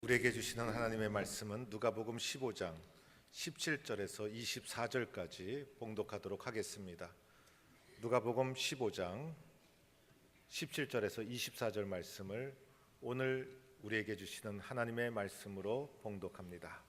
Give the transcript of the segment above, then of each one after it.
우리에게 주시는 하나님의 말씀은 누가복음 15장 17절에서 24절까지 봉독하도록 하겠습니다. 누가복음 15장 17절에서 24절 말씀을 오늘 우리에게 주시는 하나님의 말씀으로 봉독합니다.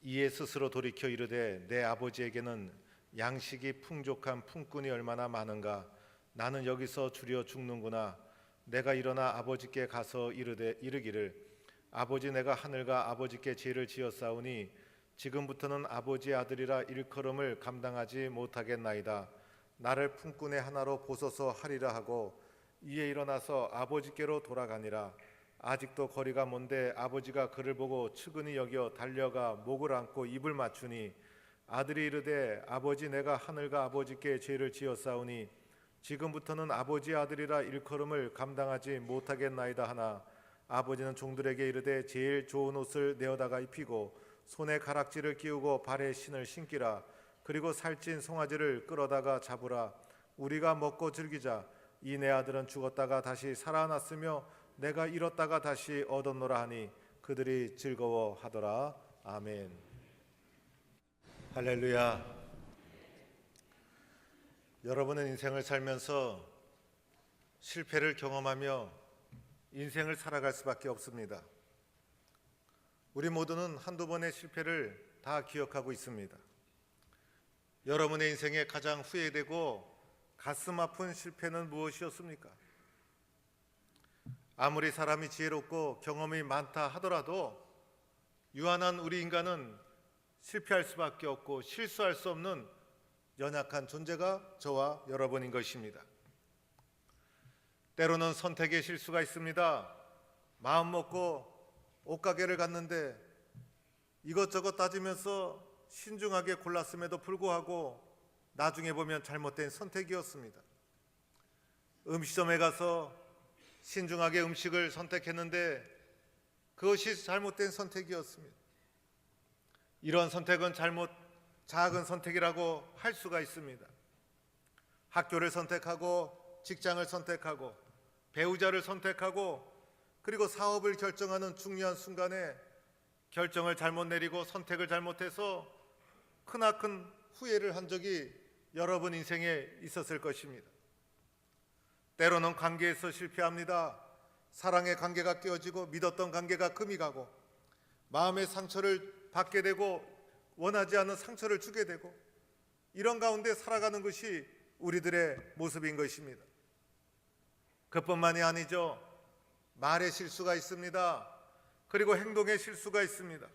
이에 스스로 돌이켜 이르되 내 아버지에게는 양식이 풍족한 품꾼이 얼마나 많은가. 나는 여기서 주려 죽는구나. 내가 일어나 아버지께 가서 이르기를 아버지, 내가 하늘과 아버지께 죄를 지었사오니 지금부터는 아버지의 아들이라 일컬음을 감당하지 못하겠나이다. 나를 품꾼의 하나로 보소서 하리라 하고 이에 일어나서 아버지께로 돌아가니라. 아직도 거리가 먼데 아버지가 그를 보고 측은히 여겨 달려가 목을 안고 입을 맞추니 아들이 이르되 아버지, 내가 하늘과 아버지께 죄를 지었사오니 지금부터는 아버지의 아들이라 일컬음을 감당하지 못하겠나이다 하나 아버지는 종들에게 이르되 제일 좋은 옷을 내어다가 입히고 손에 가락지를 끼우고 발에 신을 신기라. 그리고 살찐 송아지를 끌어다가 잡으라. 우리가 먹고 즐기자. 이 내 아들은 죽었다가 다시 살아났으며 내가 잃었다가 다시 얻었노라 하니 그들이 즐거워하더라. 아멘. 할렐루야. 여러분은 인생을 살면서 실패를 경험하며 인생을 살아갈 수밖에 없습니다. 우리 모두는 한두 번의 실패를 다 기억하고 있습니다. 여러분의 인생에 가장 후회되고 가슴 아픈 실패는 무엇이었습니까? 아무리 사람이 지혜롭고 경험이 많다 하더라도 유한한 우리 인간은 실패할 수밖에 없고 실수할 수 없는 연약한 존재가 저와 여러분인 것입니다. 때로는 선택의 실수가 있습니다. 마음 먹고 옷가게를 갔는데 이것저것 따지면서 신중하게 골랐음에도 불구하고 나중에 보면 잘못된 선택이었습니다. 음식점에 가서 신중하게 음식을 선택했는데 그것이 잘못된 선택이었습니다. 이런 선택은 작은 선택이라고 할 수가 있습니다. 학교를 선택하고 직장을 선택하고 배우자를 선택하고 그리고 사업을 결정하는 중요한 순간에 결정을 잘못 내리고 선택을 잘못해서 크나큰 후회를 한 적이 여러분 인생에 있었을 것입니다. 때로는 관계에서 실패합니다. 사랑의 관계가 깨어지고 믿었던 관계가 금이 가고 마음의 상처를 받게 되고 원하지 않는 상처를 주게 되고 이런 가운데 살아가는 것이 우리들의 모습인 것입니다. 그뿐만이 아니죠. 말의 실수가 있습니다. 그리고 행동의 실수가 있습니다.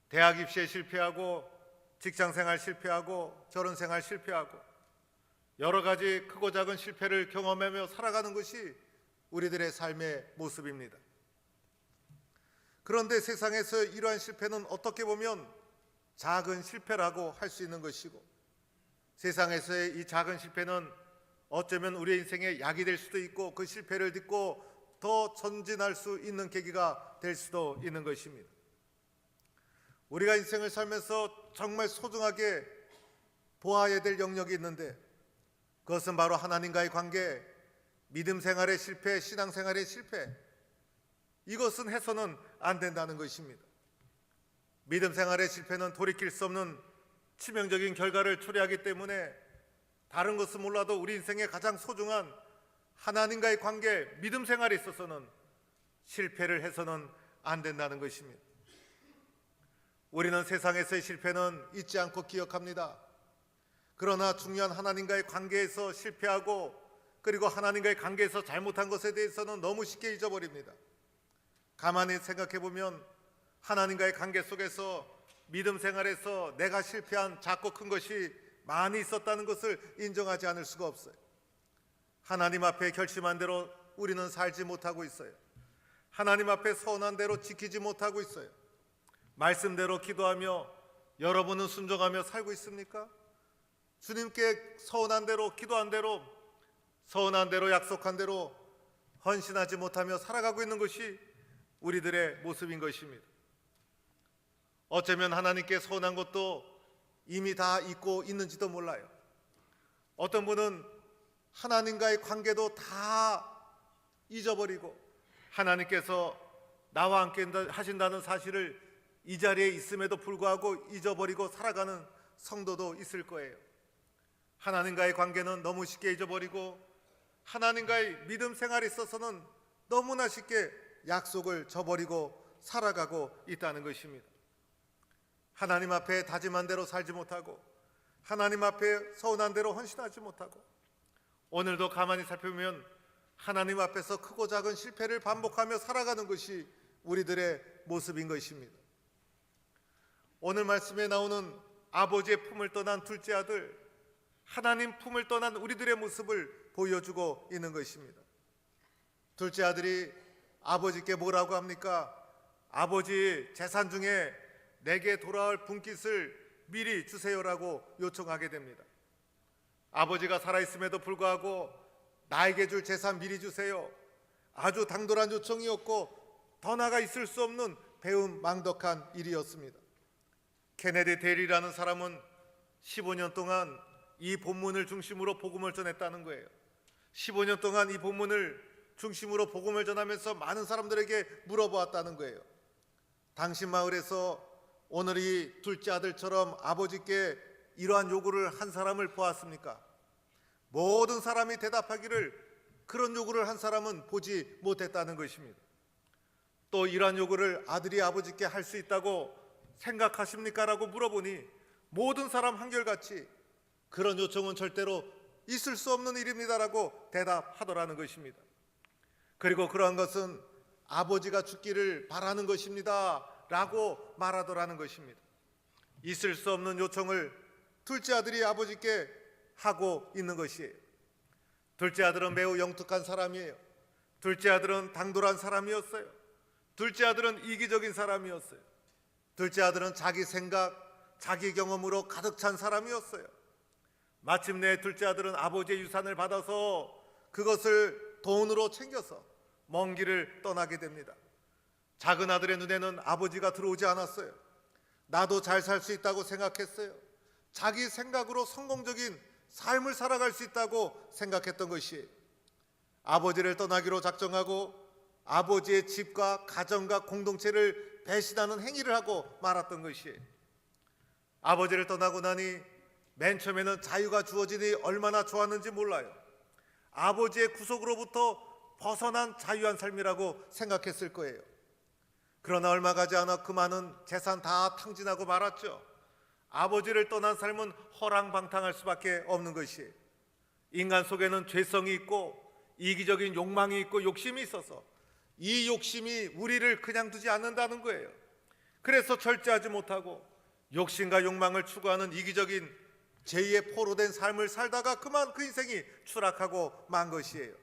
대학 입시에 실패하고 직장생활 실패하고 결혼생활 실패하고 여러 가지 크고 작은 실패를 경험하며 살아가는 것이 우리들의 삶의 모습입니다. 그런데 세상에서 이러한 실패는 어떻게 보면 작은 실패라고 할 수 있는 것이고 세상에서의 이 작은 실패는 어쩌면 우리의 인생의 약이 될 수도 있고 그 실패를 딛고 더 전진할 수 있는 계기가 될 수도 있는 것입니다. 우리가 인생을 살면서 정말 소중하게 보아야 될 영역이 있는데 그것은 바로 하나님과의 관계, 믿음 생활의 실패, 신앙 생활의 실패. 이것은 해서는 안 된다는 것입니다. 믿음 생활의 실패는 돌이킬 수 없는 치명적인 결과를 초래하기 때문에 다른 것은 몰라도 우리 인생의 가장 소중한 하나님과의 관계, 믿음 생활에 있어서는 실패를 해서는 안 된다는 것입니다. 우리는 세상에서의 실패는 잊지 않고 기억합니다. 그러나 중요한 하나님과의 관계에서 실패하고 그리고 하나님과의 관계에서 잘못한 것에 대해서는 너무 쉽게 잊어버립니다. 가만히 생각해 보면 하나님과의 관계 속에서 믿음 생활에서 내가 실패한 작고 큰 것이 많이 있었다는 것을 인정하지 않을 수가 없어요. 하나님 앞에 결심한 대로 우리는 살지 못하고 있어요. 하나님 앞에 서운한 대로 지키지 못하고 있어요. 말씀대로 기도하며 여러분은 순종하며 살고 있습니까? 주님께 서운한 대로 기도한 대로 서운한 대로 약속한 대로 헌신하지 못하며 살아가고 있는 것이 우리들의 모습인 것입니다. 어쩌면 하나님께 서운한 것도 이미 다 잊고 있는지도 몰라요. 어떤 분은 하나님과의 관계도 다 잊어버리고 하나님께서 나와 함께 하신다는 사실을 이 자리에 있음에도 불구하고 잊어버리고 살아가는 성도도 있을 거예요. 하나님과의 관계는 너무 쉽게 잊어버리고 하나님과의 믿음 생활에 있어서는 너무나 쉽게 약속을 저버리고 살아가고 있다는 것입니다. 하나님 앞에 다짐한 대로 살지 못하고 하나님 앞에 서운한 대로 헌신하지 못하고 오늘도 가만히 살펴보면 하나님 앞에서 크고 작은 실패를 반복하며 살아가는 것이 우리들의 모습인 것입니다. 오늘 말씀에 나오는 아버지의 품을 떠난 둘째 아들, 하나님 품을 떠난 우리들의 모습을 보여주고 있는 것입니다. 둘째 아들이 아버지께 뭐라고 합니까? 아버지, 재산 중에 내게 돌아올 분깃을 미리 주세요라고 요청하게 됩니다. 아버지가 살아있음에도 불구하고 나에게 줄 재산 미리 주세요. 아주 당돌한 요청이었고 더 나아가 있을 수 없는 배은망덕한 일이었습니다. 케네디 데일이라는 사람은 15년 동안 이 본문을 중심으로 복음을 전했다는 거예요. 15년 동안 이 본문을 중심으로 복음을 전하면서 많은 사람들에게 물어보았다는 거예요. 당신 마을에서 오늘 이 둘째 아들처럼 아버지께 이러한 요구를 한 사람을 보았습니까? 모든 사람이 대답하기를 그런 요구를 한 사람은 보지 못했다는 것입니다. 또 이러한 요구를 아들이 아버지께 할 수 있다고 생각하십니까? 라고 물어보니 모든 사람 한결같이 그런 요청은 절대로 있을 수 없는 일입니다라고 대답하더라는 것입니다. 그리고 그러한 것은 아버지가 죽기를 바라는 것입니다 라고 말하더라는 것입니다. 있을 수 없는 요청을 둘째 아들이 아버지께 하고 있는 것이에요. 둘째 아들은 매우 영특한 사람이에요. 둘째 아들은 당돌한 사람이었어요. 둘째 아들은 이기적인 사람이었어요. 둘째 아들은 자기 생각, 자기 경험으로 가득 찬 사람이었어요. 마침내 둘째 아들은 아버지의 유산을 받아서 그것을 돈으로 챙겨서 먼 길을 떠나게 됩니다. 작은 아들의 눈에는 아버지가 들어오지 않았어요. 나도 잘 살 수 있다고 생각했어요. 자기 생각으로 성공적인 삶을 살아갈 수 있다고 생각했던 것이에요. 아버지를 떠나기로 작정하고 아버지의 집과 가정과 공동체를 배신하는 행위를 하고 말았던 것이에요. 아버지를 떠나고 나니 맨 처음에는 자유가 주어지니 얼마나 좋았는지 몰라요. 아버지의 구속으로부터 벗어난 자유한 삶이라고 생각했을 거예요. 그러나 얼마 가지 않아 그 많은 재산 다 탕진하고 말았죠. 아버지를 떠난 삶은 허랑방탕할 수밖에 없는 것이에요. 인간 속에는 죄성이 있고 이기적인 욕망이 있고 욕심이 있어서 이 욕심이 우리를 그냥 두지 않는다는 거예요. 그래서 절제하지 못하고 욕심과 욕망을 추구하는 이기적인 죄의 포로된 삶을 살다가 그만 그 인생이 추락하고 만 것이에요.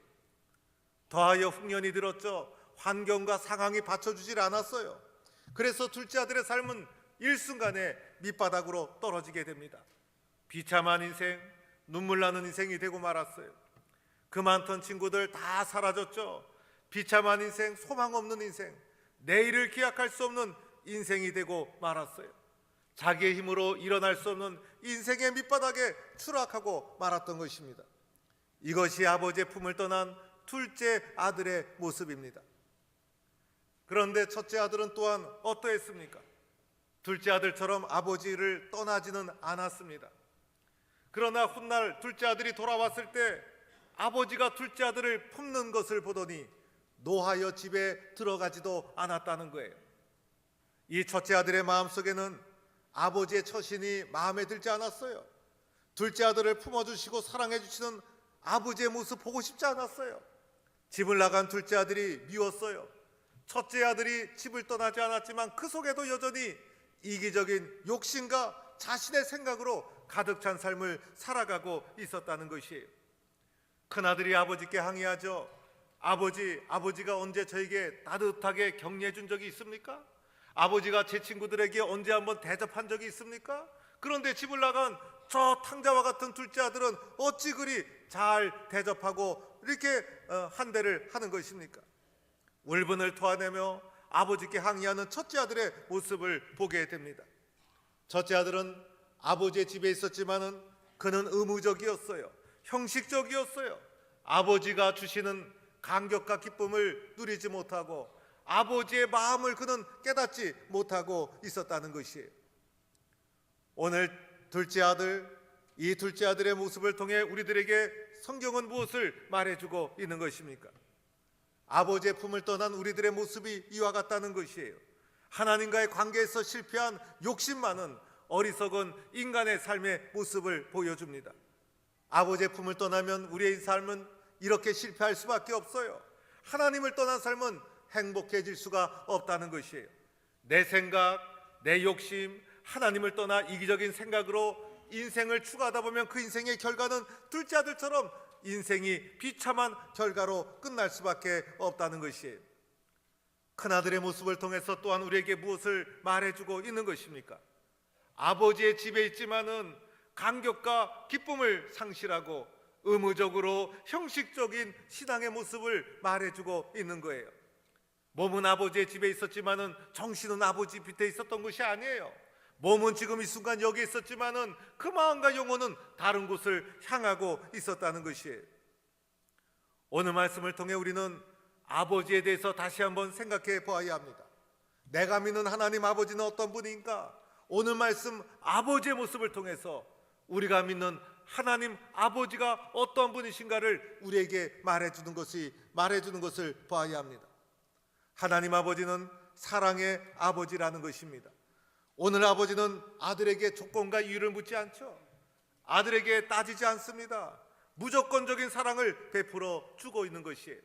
더하여 흉년이 들었죠. 환경과 상황이 받쳐주질 않았어요. 그래서 둘째 아들의 삶은 일순간에 밑바닥으로 떨어지게 됩니다. 비참한 인생, 눈물 나는 인생이 되고 말았어요. 그 많던 친구들 다 사라졌죠. 비참한 인생, 소망 없는 인생, 내일을 기약할 수 없는 인생이 되고 말았어요. 자기의 힘으로 일어날 수 없는 인생의 밑바닥에 추락하고 말았던 것입니다. 이것이 아버지의 품을 떠난 둘째 아들의 모습입니다. 그런데 첫째 아들은 또한 어떠했습니까? 둘째 아들처럼 아버지를 떠나지는 않았습니다. 그러나 훗날 둘째 아들이 돌아왔을 때 아버지가 둘째 아들을 품는 것을 보더니 노하여 집에 들어가지도 않았다는 거예요. 이 첫째 아들의 마음속에는 아버지의 처신이 마음에 들지 않았어요. 둘째 아들을 품어주시고 사랑해 주시는 아버지의 모습 보고 싶지 않았어요. 집을 나간 둘째 아들이 미웠어요. 첫째 아들이 집을 떠나지 않았지만 그 속에도 여전히 이기적인 욕심과 자신의 생각으로 가득 찬 삶을 살아가고 있었다는 것이에요. 큰아들이 아버지께 항의하죠. 아버지가 언제 저에게 따뜻하게 격려해 준 적이 있습니까? 아버지가 제 친구들에게 언제 한번 대접한 적이 있습니까? 그런데 집을 나간 저 탕자와 같은 둘째 아들은 어찌 그리 잘 대접하고 이렇게 한대를 하는 것입니까? 울분을 토해내며 아버지께 항의하는 첫째 아들의 모습을 보게 됩니다. 첫째 아들은 아버지의 집에 있었지만은 그는 의무적이었어요. 형식적이었어요. 아버지가 주시는 감격과 기쁨을 누리지 못하고 아버지의 마음을 그는 깨닫지 못하고 있었다는 것이에요. 오늘 둘째 아들, 이 둘째 아들의 모습을 통해 우리들에게 성경은 무엇을 말해주고 있는 것입니까? 아버지의 품을 떠난 우리들의 모습이 이와 같다는 것이에요. 하나님과의 관계에서 실패한 욕심 많은 어리석은 인간의 삶의 모습을 보여줍니다. 아버지의 품을 떠나면 우리의 삶은 이렇게 실패할 수밖에 없어요. 하나님을 떠난 삶은 행복해질 수가 없다는 것이에요. 내 생각, 내 욕심, 하나님을 떠나 이기적인 생각으로 인생을 추구하다 보면 그 인생의 결과는 둘째 아들처럼 인생이 비참한 결과로 끝날 수밖에 없다는 것이에요. 큰아들의 모습을 통해서 또한 우리에게 무엇을 말해주고 있는 것입니까? 아버지의 집에 있지만은 감격과 기쁨을 상실하고 의무적으로 형식적인 신앙의 모습을 말해주고 있는 거예요. 몸은 아버지의 집에 있었지만은 정신은 아버지 밑에 있었던 것이 아니에요. 몸은 지금 이 순간 여기 있었지만은 그 마음과 영혼은 다른 곳을 향하고 있었다는 것이에요. 오늘 말씀을 통해 우리는 아버지에 대해서 다시 한번 생각해 보아야 합니다. 내가 믿는 하나님 아버지는 어떤 분인가? 오늘 말씀 아버지의 모습을 통해서 우리가 믿는 하나님 아버지가 어떤 분이신가를 우리에게 말해주는 것을 봐야 합니다. 하나님 아버지는 사랑의 아버지라는 것입니다. 오늘 아버지는 아들에게 조건과 이유를 묻지 않죠. 아들에게 따지지 않습니다. 무조건적인 사랑을 베풀어 주고 있는 것이에요.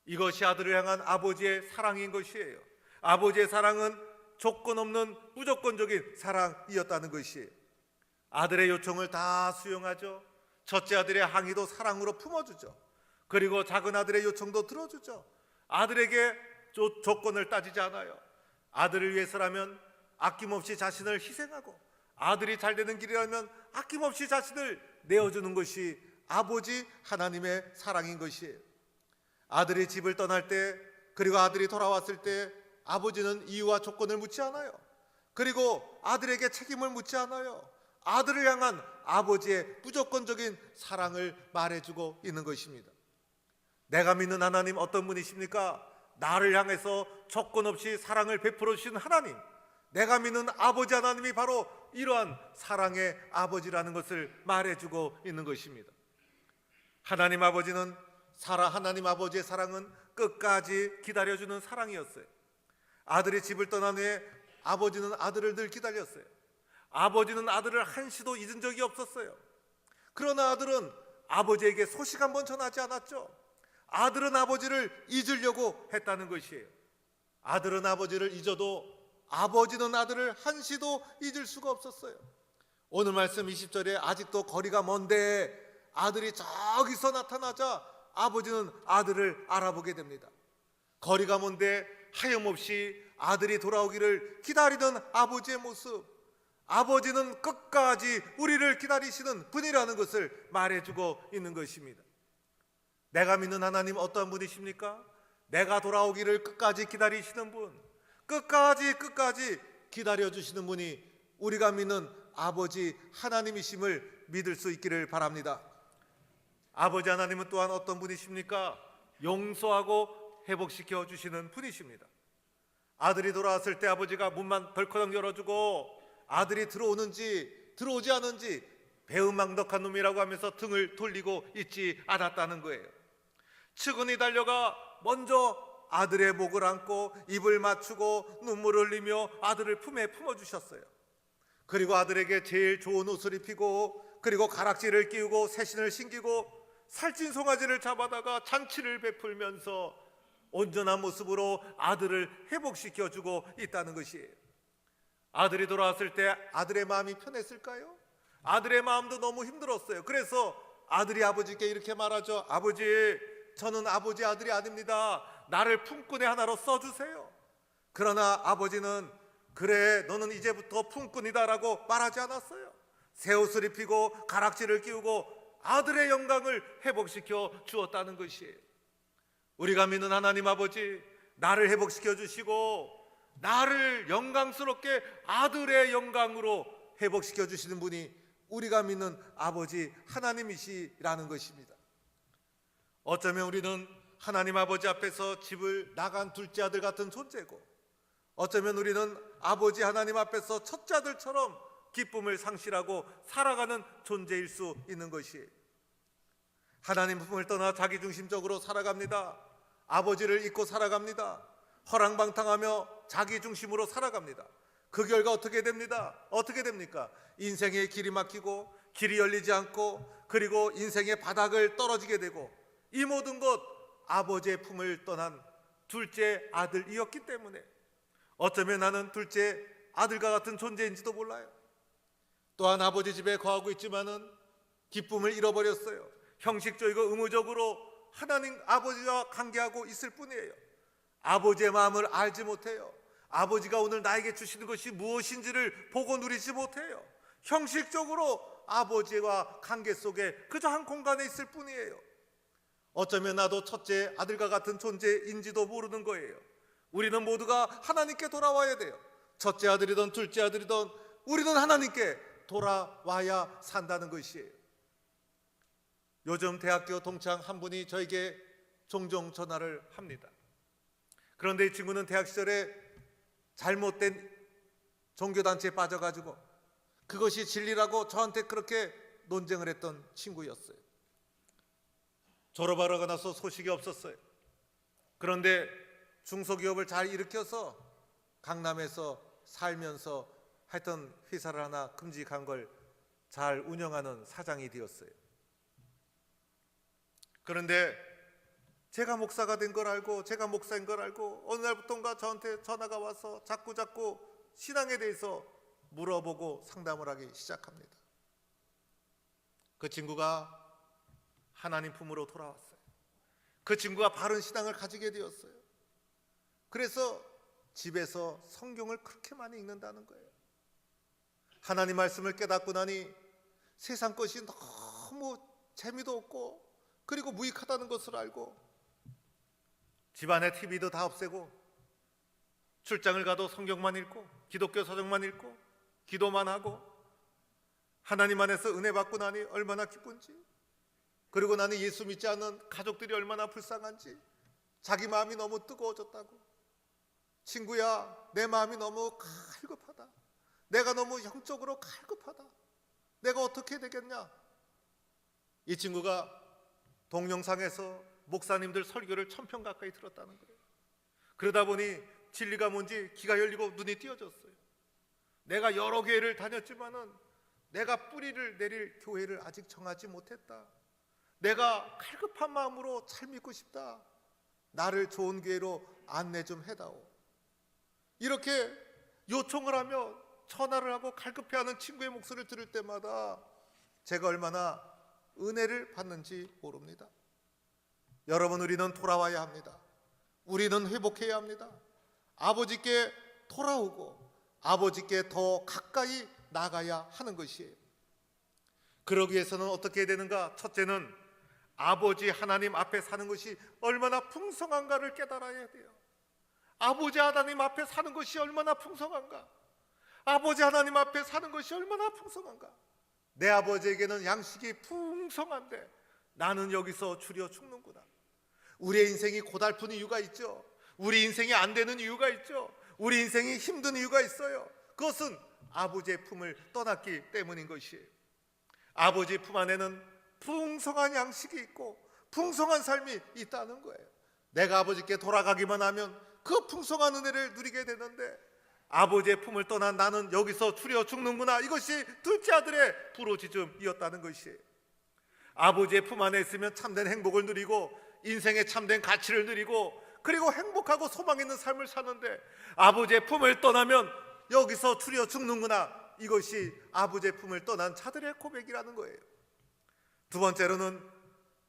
이것이 아들을 향한 아버지의 사랑인 것이에요. 아버지의 사랑은 조건 없는 무조건적인 사랑이었다는 것이에요. 아들의 요청을 다 수용하죠. 첫째 아들의 항의도 사랑으로 품어주죠. 그리고 작은 아들의 요청도 들어주죠. 아들에게 조건을 따지지 않아요. 아들을 위해서라면 아낌없이 자신을 희생하고, 아들이 잘 되는 길이라면 아낌없이 자신을 내어주는 것이 아버지 하나님의 사랑인 것이에요. 아들이 집을 떠날 때, 그리고 아들이 돌아왔을 때 아버지는 이유와 조건을 묻지 않아요. 그리고 아들에게 책임을 묻지 않아요. 아들을 향한 아버지의 무조건적인 사랑을 말해주고 있는 것입니다. 내가 믿는 하나님 어떤 분이십니까? 나를 향해서 조건 없이 사랑을 베풀어 주신 하나님, 내가 믿는 아버지 하나님이 바로 이러한 사랑의 아버지라는 것을 말해주고 있는 것입니다. 하나님 아버지는 하나님 아버지의 사랑은 끝까지 기다려주는 사랑이었어요. 아들이 집을 떠난 후에 아버지는 아들을 늘 기다렸어요. 아버지는 아들을 한시도 잊은 적이 없었어요. 그러나 아들은 아버지에게 소식 한번 전하지 않았죠. 아들은 아버지를 잊으려고 했다는 것이에요. 아들은 아버지를 잊어도 아버지는 아들을 한시도 잊을 수가 없었어요. 오늘 말씀 20절에 아직도 거리가 먼데 아들이 저기서 나타나자 아버지는 아들을 알아보게 됩니다. 거리가 먼데 하염없이 아들이 돌아오기를 기다리던 아버지의 모습, 아버지는 끝까지 우리를 기다리시는 분이라는 것을 말해주고 있는 것입니다. 내가 믿는 하나님 어떤 분이십니까? 내가 돌아오기를 끝까지 기다리시는 분, 끝까지 기다려주시는 분이 우리가 믿는 아버지 하나님이심을 믿을 수 있기를 바랍니다. 아버지 하나님은 또한 어떤 분이십니까? 용서하고 회복시켜 주시는 분이십니다. 아들이 돌아왔을 때 아버지가 문만 덜커덕 열어주고 아들이 들어오는지 들어오지 않은지 배은망덕한 놈이라고 하면서 등을 돌리고 있지 않았다는 거예요. 측은히 달려가 먼저 아들의 목을 안고 입을 맞추고 눈물을 흘리며 아들을 품에 품어주셨어요. 그리고 아들에게 제일 좋은 옷을 입히고, 그리고 가락지를 끼우고 새신을 신기고 살찐 송아지를 잡아다가 잔치를 베풀면서 온전한 모습으로 아들을 회복시켜주고 있다는 것이에요. 아들이 돌아왔을 때 아들의 마음이 편했을까요? 아들의 마음도 너무 힘들었어요. 그래서 아들이 아버지께 이렇게 말하죠. 아버지, 저는 아버지 아들이 아닙니다. 나를 품꾼의 하나로 써주세요. 그러나 아버지는 그래, 너는 이제부터 품꾼이다 라고 말하지 않았어요. 새 옷을 입히고 가락지를 끼우고 아들의 영광을 회복시켜 주었다는 것이에요. 우리가 믿는 하나님 아버지, 나를 회복시켜 주시고 나를 영광스럽게 아들의 영광으로 회복시켜 주시는 분이 우리가 믿는 아버지 하나님이시라는 것입니다. 어쩌면 우리는 하나님 아버지 앞에서 집을 나간 둘째 아들 같은 존재고, 어쩌면 우리는 아버지 하나님 앞에서 첫째 아들처럼 기쁨을 상실하고 살아가는 존재일 수 있는 것이, 하나님 품을 떠나 자기중심적으로 살아갑니다. 아버지를 잊고 살아갑니다. 허랑방탕하며 자기중심으로 살아갑니다. 그 결과 어떻게 됩니다? 어떻게 됩니까? 인생의 길이 막히고 길이 열리지 않고, 그리고 인생의 바닥을 떨어지게 되고, 이 모든 것 아버지의 품을 떠난 둘째 아들이었기 때문에 어쩌면 나는 둘째 아들과 같은 존재인지도 몰라요. 또한 아버지 집에 거하고 있지만은 기쁨을 잃어버렸어요. 형식적이고 의무적으로 하나님 아버지와 관계하고 있을 뿐이에요. 아버지의 마음을 알지 못해요. 아버지가 오늘 나에게 주시는 것이 무엇인지를 보고 누리지 못해요. 형식적으로 아버지와 관계 속에 그저 한 공간에 있을 뿐이에요. 어쩌면 나도 첫째 아들과 같은 존재인지도 모르는 거예요. 우리는 모두가 하나님께 돌아와야 돼요. 첫째 아들이든 둘째 아들이든 우리는 하나님께 돌아와야 산다는 것이에요. 요즘 대학교 동창 한 분이 저에게 종종 전화를 합니다. 그런데 이 친구는 대학 시절에 잘못된 종교단체에 빠져가지고 그것이 진리라고 저한테 그렇게 논쟁을 했던 친구였어요. 졸업하고 나서 소식이 없었어요. 그런데 중소기업을 잘 일으켜서 강남에서 살면서 하여튼 회사를 하나 큼직한 걸 잘 운영하는 사장이 되었어요. 그런데 제가 목사가 된 걸 알고, 제가 목사인 걸 알고, 어느 날부터인가 저한테 전화가 와서 자꾸 신앙에 대해서 물어보고 상담을 하기 시작합니다. 그 친구가 하나님 품으로 돌아왔어요. 그 친구가 바른 신앙을 가지게 되었어요. 그래서 집에서 성경을 그렇게 많이 읽는다는 거예요. 하나님 말씀을 깨닫고 나니 세상 것이 너무 재미도 없고, 그리고 무익하다는 것을 알고, 집안에 TV도 다 없애고 출장을 가도 성경만 읽고 기독교 서적만 읽고 기도만 하고, 하나님 안에서 은혜 받고 나니 얼마나 기쁜지, 그리고 나는 예수 믿지 않는 가족들이 얼마나 불쌍한지, 자기 마음이 너무 뜨거워졌다고. 친구야, 내 마음이 너무 갈급하다. 내가 너무 영적으로 갈급하다. 내가 어떻게 되겠냐? 이 친구가 동영상에서 목사님들 설교를 1000편 가까이 들었다는 거예요. 그러다 보니 진리가 뭔지 귀가 열리고 눈이 띄어졌어요. 내가 여러 교회를 다녔지만은 내가 뿌리를 내릴 교회를 아직 정하지 못했다. 내가 갈급한 마음으로 잘 믿고 싶다. 나를 좋은 교회로 안내 좀 해다오. 이렇게 요청을 하며 전화를 하고 갈급해하는 친구의 목소리를 들을 때마다 제가 얼마나 은혜를 받는지 모릅니다. 여러분, 우리는 돌아와야 합니다. 우리는 회복해야 합니다. 아버지께 돌아오고 아버지께 더 가까이 나가야 하는 것이에요. 그러기 위해서는 어떻게 해야 되는가? 첫째는 아버지 하나님 앞에 사는 것이 얼마나 풍성한가를 깨달아야 돼요. 아버지 하나님 앞에 사는 것이 얼마나 풍성한가? 아버지 하나님 앞에 사는 것이 얼마나 풍성한가? 내 아버지에게는 양식이 풍성한데 나는 여기서 줄여 죽는구나. 우리의 인생이 고달픈 이유가 있죠. 우리 인생이 안 되는 이유가 있죠. 우리 인생이 힘든 이유가 있어요. 그것은 아버지의 품을 떠났기 때문인 것이에요. 아버지 품 안에는 풍성한 양식이 있고 풍성한 삶이 있다는 거예요. 내가 아버지께 돌아가기만 하면 그 풍성한 은혜를 누리게 되는데, 아버지의 품을 떠난 나는 여기서 추려 죽는구나. 이것이 둘째 아들의 부르짖음이었다는 것이에요. 아버지의 품 안에 있으면 참된 행복을 누리고 인생의 참된 가치를 누리고, 그리고 행복하고 소망 있는 삶을 사는데, 아버지의 품을 떠나면 여기서 추려 죽는구나. 이것이 아버지의 품을 떠난 자들의 고백이라는 거예요. 두 번째로는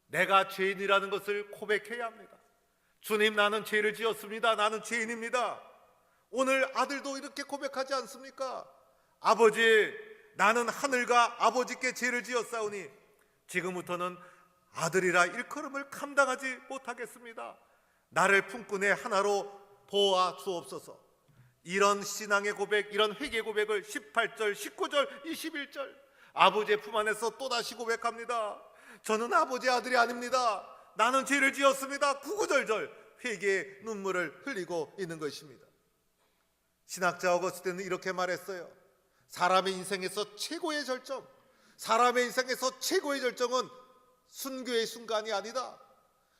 내가 죄인이라는 것을 고백해야 합니다. 주님, 나는 죄를 지었습니다. 나는 죄인입니다. 오늘 아들도 이렇게 고백하지 않습니까? 아버지, 나는 하늘과 아버지께 죄를 지었사오니 지금부터는 아들이라 일컬음을 감당하지 못하겠습니다. 나를 품꾼의 하나로 보아 주옵소서. 이런 신앙의 고백, 이런 회개 고백을 18절, 19절, 21절 아버지의 품 안에서 또다시 고백합니다. 저는 아버지의 아들이 아닙니다. 나는 죄를 지었습니다. 구구절절 회개의 눈물을 흘리고 있는 것입니다. 신학자 어거스틴은 이렇게 말했어요. 사람의 인생에서 최고의 절정, 사람의 인생에서 최고의 절정은 순교의 순간이 아니다.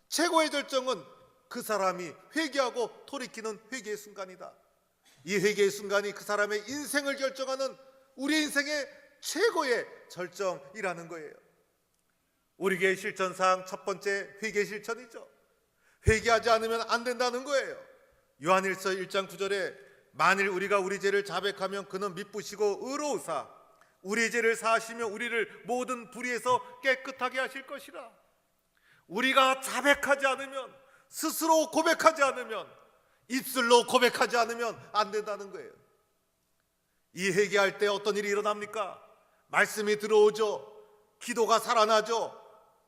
최고의 절정은 그 사람이 회개하고 돌이키는 회개의 순간이다. 이 회개의 순간이 그 사람의 인생을 결정하는 우리 인생의 최고의 절정이라는 거예요. 우리의 실천상 첫 번째 회개 실천이죠. 회개하지 않으면 안 된다는 거예요. 요한일서 1장 9절에 만일 우리가 우리 죄를 자백하면 그는 미쁘시고 의로우사 우리 죄를 사하시며 우리를 모든 불의에서 깨끗하게 하실 것이라. 우리가 자백하지 않으면, 스스로 고백하지 않으면, 입술로 고백하지 않으면 안 된다는 거예요. 이 회개할 때 어떤 일이 일어납니까? 말씀이 들어오죠. 기도가 살아나죠.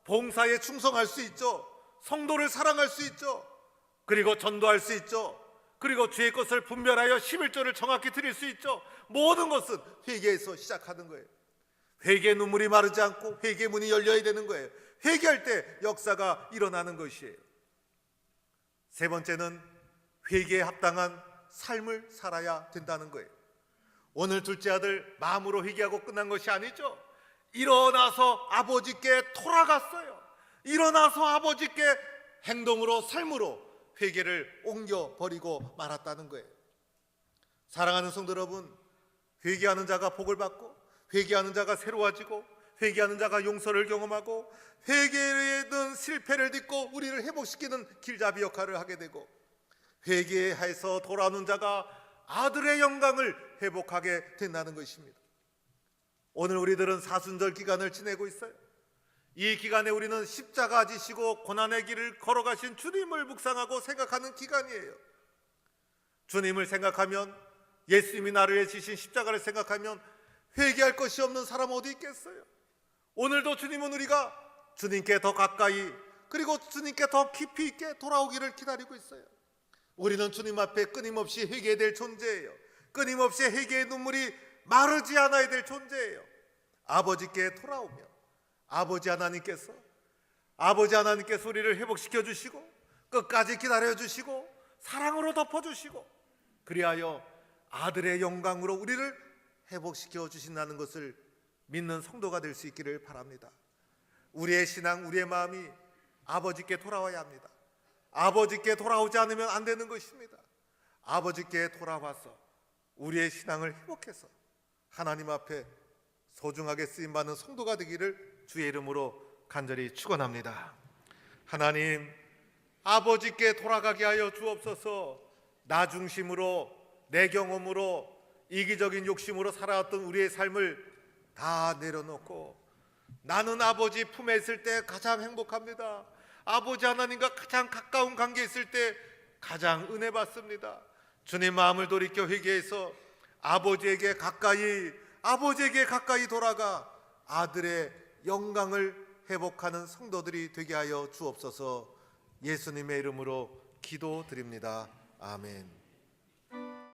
봉사에 충성할 수 있죠. 성도를 사랑할 수 있죠. 그리고 전도할 수 있죠. 그리고 주의 것을 분별하여 11조를 정확히 드릴 수 있죠. 모든 것은 회개에서 시작하는 거예요. 회개의 눈물이 마르지 않고 회개의 문이 열려야 되는 거예요. 회개할 때 역사가 일어나는 것이에요. 세 번째는 회개에 합당한 삶을 살아야 된다는 거예요. 오늘 둘째 아들 마음으로 회개하고 끝난 것이 아니죠. 일어나서 아버지께 돌아갔어요. 일어나서 아버지께 행동으로, 삶으로 회개를 옮겨버리고 말았다는 거예요. 사랑하는 성도 여러분, 회개하는 자가 복을 받고, 회개하는 자가 새로워지고, 회개하는 자가 용서를 경험하고, 회개에는 실패를 딛고 우리를 회복시키는 길잡이 역할을 하게 되고, 회개해서 돌아오는 자가 아들의 영광을 회복하게 된다는 것입니다. 오늘 우리들은 사순절 기간을 지내고 있어요. 이 기간에 우리는 십자가 지시고 고난의 길을 걸어가신 주님을 묵상하고 생각하는 기간이에요. 주님을 생각하면, 예수님이 나를 위해 지신 십자가를 생각하면 회개할 것이 없는 사람 어디 있겠어요? 오늘도 주님은 우리가 주님께 더 가까이, 그리고 주님께 더 깊이 있게 돌아오기를 기다리고 있어요. 우리는 주님 앞에 끊임없이 회개해야 될 존재예요. 끊임없이 회개의 눈물이 마르지 않아야 될 존재예요. 아버지께 돌아오며 아버지 하나님께서 우리를 회복시켜 주시고, 끝까지 기다려 주시고, 사랑으로 덮어 주시고, 그리하여 아들의 영광으로 우리를 회복시켜 주신다는 것을 믿는 성도가 될 수 있기를 바랍니다. 우리의 신앙, 우리의 마음이 아버지께 돌아와야 합니다. 아버지께 돌아오지 않으면 안 되는 것입니다. 아버지께 돌아와서 우리의 신앙을 회복해서 하나님 앞에 소중하게 쓰임받는 성도가 되기를 주의 이름으로 간절히 축원합니다. 하나님, 아버지께 돌아가게 하여 주옵소서. 나 중심으로, 내 경험으로, 이기적인 욕심으로 살아왔던 우리의 삶을 다 내려놓고 나는 아버지 품에 있을 때 가장 행복합니다. 아버지 하나님과 가장 가까운 관계에 있을 때 가장 은혜 받습니다. 주님 마음을 돌이켜 회개해서 아버지에게 가까이 돌아가 아들의 영광을 회복하는 성도들이 되게 하여 주옵소서. 예수님의 이름으로 기도드립니다. 아멘.